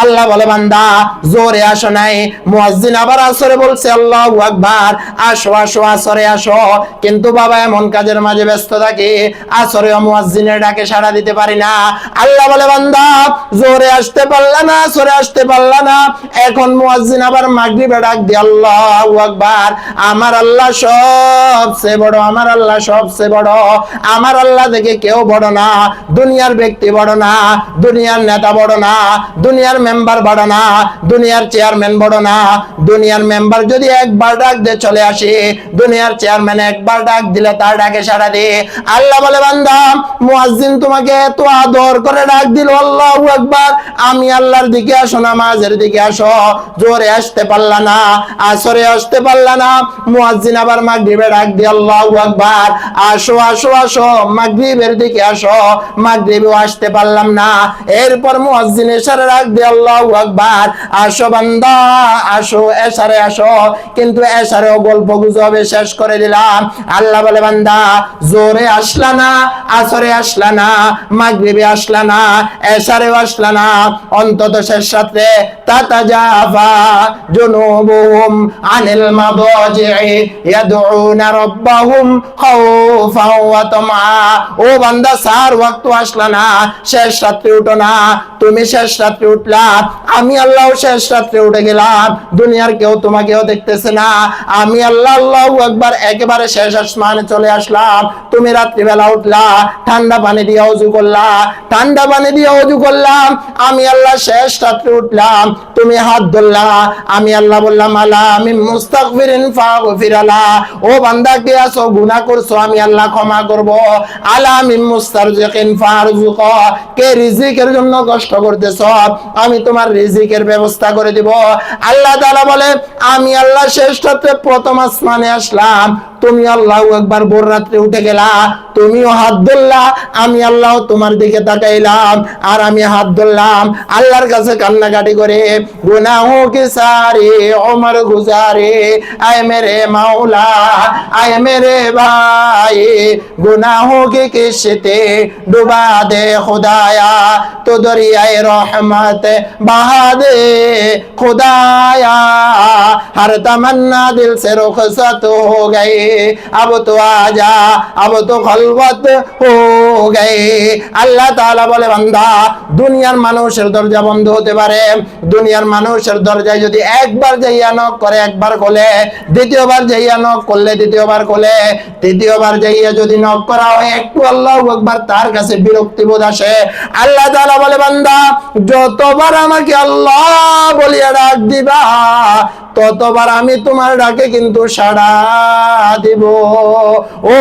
আল্লাহ বলে বান্দা জোরে আসো নাই, মুয়াজ্জিন আবার আসরে বলছে আল্লাহু আকবার, আসো আসো আসরে আসো, কিন্তু বাবা এমন কাজের মাঝে ব্যস্ত থাকি আসরে মুয়াজ্জিনের ডাকে সাড়া দিতে পারি না। আল্লাহ বলে বান্দা জোরে আসতে পারলা না, আসরে আসতে পারলা না, এখন মুয়াজ্জিন আবার মাগরিবে ডাক দিয়ে আল্লাহু আকবার, আমার আল্লাহ সবচেয়ে বড়, আমার আল্লাহ সবচেয়ে বড়, আমার আল্লাহ থেকে কেউ বড় না, দুনিয়ার ব্যক্তি বড় না, দুনিয়ার নেতা বড় না, দুনিয়ার মেম্বার বড় না, দুনিয়ার চেয়ারম্যান বড় না, দুনিয়ার মেম্বার যদি একবার ডাক দিয়ে চলে আসে, দুনিয়ার চেয়ারম্যান একবার ডাক দিলে তার ডাকে সাড়া দে। আল্লাহ বলে বান্দা মুয়াজ্জিন তোমাকে এত আদর করে ডাক দিল আল্লাহু আকবার, আমি আল্লাহর দিকে আসো, নামাজের দিকে আসো, জোরে আসতে পারলা না, আসরে আসতে পারলা না, মুয়াজ্জিন আবার মাগরিবে ডাক দিয়ে আল্লাহু আকবার, আসো আসো আসো, মাগরিবের দিকে আসো, মাগরিবেও আসতে পারলাম না, এরপর মুয়াজ্জিন এশারে ডাক দিয়ে আল্লাহু আকবার, আসো বান্দা আসো, এশারে আসো, কিন্তু এশারেও গল্প গুজবে শেষ করে দিলাম। আল্লাহ বলে বান্দা জোরে আসলা না, আসরে আসলা না, মাগরিবে আসলা না, এশারেও আসলা না, অন্তত শেষ রাতে তাতাজাফা জুনুবুহুম আনিল মাদাজি'i ইয়াদউনা রাব্বাহুম খাওফান ওয়া তামআ। ও বান্দা সার ওয়াক্ত আসলা না, শেষ রাতে উঠো না, তুমি শেষ রাতে উঠলা, আমি আল্লাহ শেষ রাতে উঠে গেলাম, দুনিয়ার কেউ তোমাকেও দেখতেছে না, আমি আল্লাহ আল্লাহু আকবার একেবারে শেষ আসমানে চলে আসলাম, তুমি রাত্রিবেলা উঠলা, ঠান্ডা পানি দিয়ে ওযু করলা, ঠান্ডা পানি দিয়ে ওযু করলাম, আমি আল্লাহ শেষ রাতে উঠলাম, তুমি হাত ধরলা, আমি আল্লাহ বললাম আলা মিন মুস্তাগফিরিন ফাগফিরালা, ও বান্দা কে আছো গুনাহ করছো আমি আল্লাহ ক্ষমা করব, আলা মিন মুস্তারজিকিন ফারজুকা, কে রিজিকের জন্য কষ্ট করতেছো আমি তোমার রিজিকের ব্যবস্থা করে দিব। আল্লাহ তাআলা বলে আমি আল্লাহ শেষ রাতে প্রথম আসমানে আসলাম, তুমি আল্লাহু আকবার ভোর রাতে উঠে গেলা, তুমিও হাত ধরলা, আমি আল্লাহ তোমার দিকে তাকাইলাম, আর আমি হাত ধরলাম আল্লাহর কাছে কান্নাকাটি করে, গুনাহোं के सारे उम्र गुजारे आए मेरे मौला आए मेरे भाई, गुनाहों की किश्ते डुबा दे खुदाया, तो दरियाए रहमत बहा दे खुदाया, हर तमन्ना दिल से रुखसत हो गई, अब तो आजा अब तो खलवत हो गई। আল্লাহ তাআলা বলে বান্দা দুনিয়ার মানুষের দরজা বন্ধ হতে পারে, দুনিয়ার মানুষের দরজায় যদি একবার যাইয়া নক করে একবার খোলে, দ্বিতীয়বার যাইয়া নক করলে দ্বিতীয়বার খোলে, তৃতীয়বার যাইয়া যদি নক করা হয় একটু আল্লাহু আকবার তার কাছে বিরক্তি বোধ আসে। আল্লাহ তাআলা বলে বান্দা যতবার আমাকে আল্লাহ বলিয়া ডাক দিবা ততবার আমি তোমার ডাকে কিন্তু সাড়া দিব। ও